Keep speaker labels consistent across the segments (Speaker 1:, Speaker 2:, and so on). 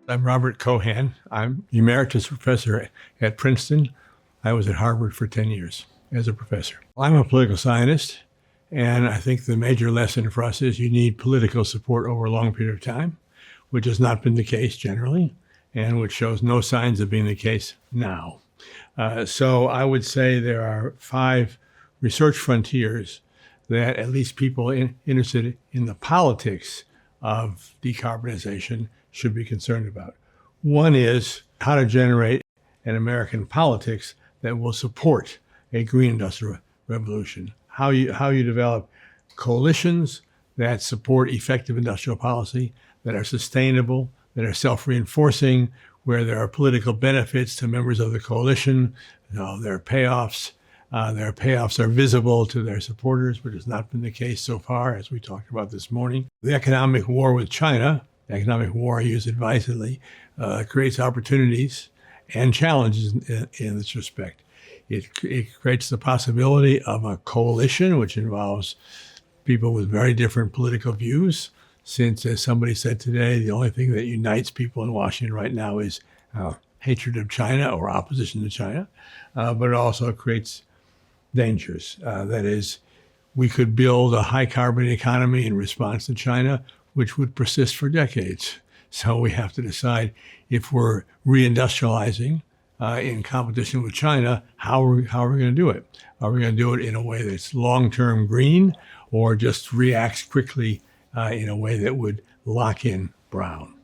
Speaker 1: I'm Robert Keohane. I'm Emeritus Professor at Princeton. I was at Harvard for 10 years as a professor. I'm a political scientist, and I think the major lesson for us is you need political support over a long period of time, which has not been the case generally, and which shows no signs of being the case now. So I would say there are 5 research frontiers that at least people interested in the politics of decarbonization should be concerned about. One is how to generate an American politics that will support a green industrial revolution. How you develop coalitions that support effective industrial policy, that are sustainable, that are self-reinforcing, where there are political benefits to members of the coalition. There are payoffs. Their payoffs are visible to their supporters, which has not been the case so far, as we talked about this morning. The economic war with China, economic war used advisedly, creates opportunities and challenges in this respect. It creates the possibility of a coalition, which involves people with very different political views, since, as somebody said today, the only thing that unites people in Washington right now is hatred of China or opposition to China, but it also creates dangers. That is, we could build a high carbon economy in response to China, which would persist for decades. So we have to decide if we're reindustrializing in competition with China, how are we going to do it? Are we going to do it in a way that's long-term green, or just reacts quickly in a way that would lock in brown?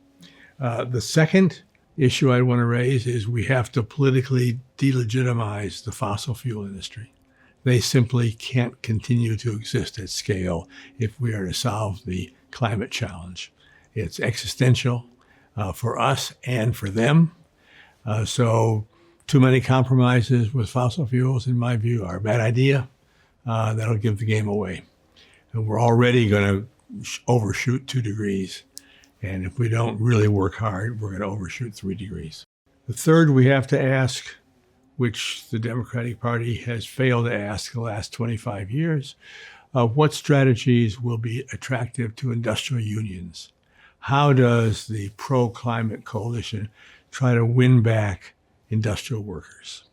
Speaker 1: The second issue I want to raise is we have to politically delegitimize the fossil fuel industry. They simply can't continue to exist at scale if we are to solve the climate challenge. It's existential for us and for them. So too many compromises with fossil fuels, in my view, are a bad idea. That'll give the game away. And we're already going to overshoot 2 degrees. And if we don't really work hard, we're going to overshoot 3 degrees. The third we have to ask, which the Democratic Party has failed to ask the last 25 years, what strategies will be attractive to industrial unions? How does the pro-climate coalition try to win back industrial workers?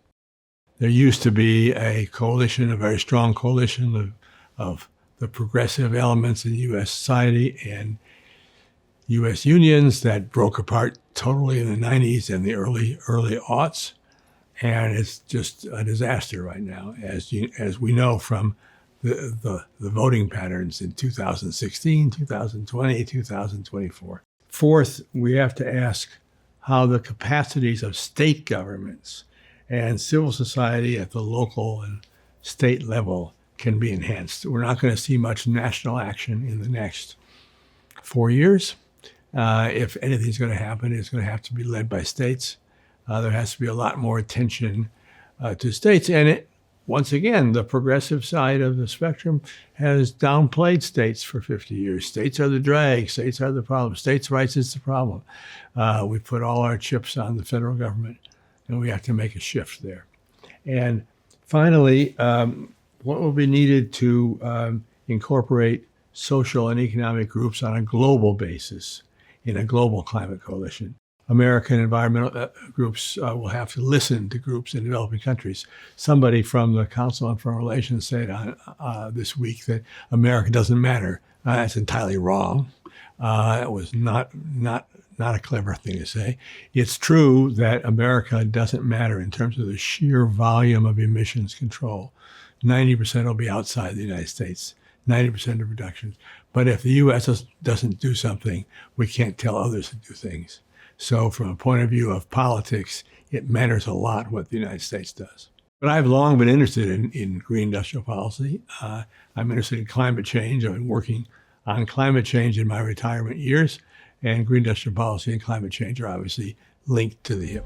Speaker 1: There used to be a coalition, a very strong coalition of the progressive elements in U.S. society and U.S. unions that broke apart totally in the 90s and the early aughts. And it's just a disaster right now, as we know from the voting patterns in 2016, 2020, 2024. Fourth, we have to ask how the capacities of state governments and civil society at the local and state level can be enhanced. We're not going to see much national action in the next 4 years. If anything's going to happen, it's going to have to be led by states. There has to be a lot more attention to states. And once again, the progressive side of the spectrum has downplayed states for 50 years. States are the drag. States are the problem. States' rights is the problem. We put all our chips on the federal government, and we have to make a shift there. And finally, what will be needed to incorporate social and economic groups on a global basis in a global climate coalition? American environmental groups will have to listen to groups in developing countries. Somebody from the Council on Foreign Relations said this week that America doesn't matter. That's entirely wrong. It was not a clever thing to say. It's true that America doesn't matter in terms of the sheer volume of emissions control. 90% will be outside the United States, 90% of reductions. But if the U.S. doesn't do something, we can't tell others to do things. So from a point of view of politics, it matters a lot what the United States does. But I've long been interested in green industrial policy. I'm interested in climate change. I've been working on climate change in my retirement years, and green industrial policy and climate change are obviously linked to the hip.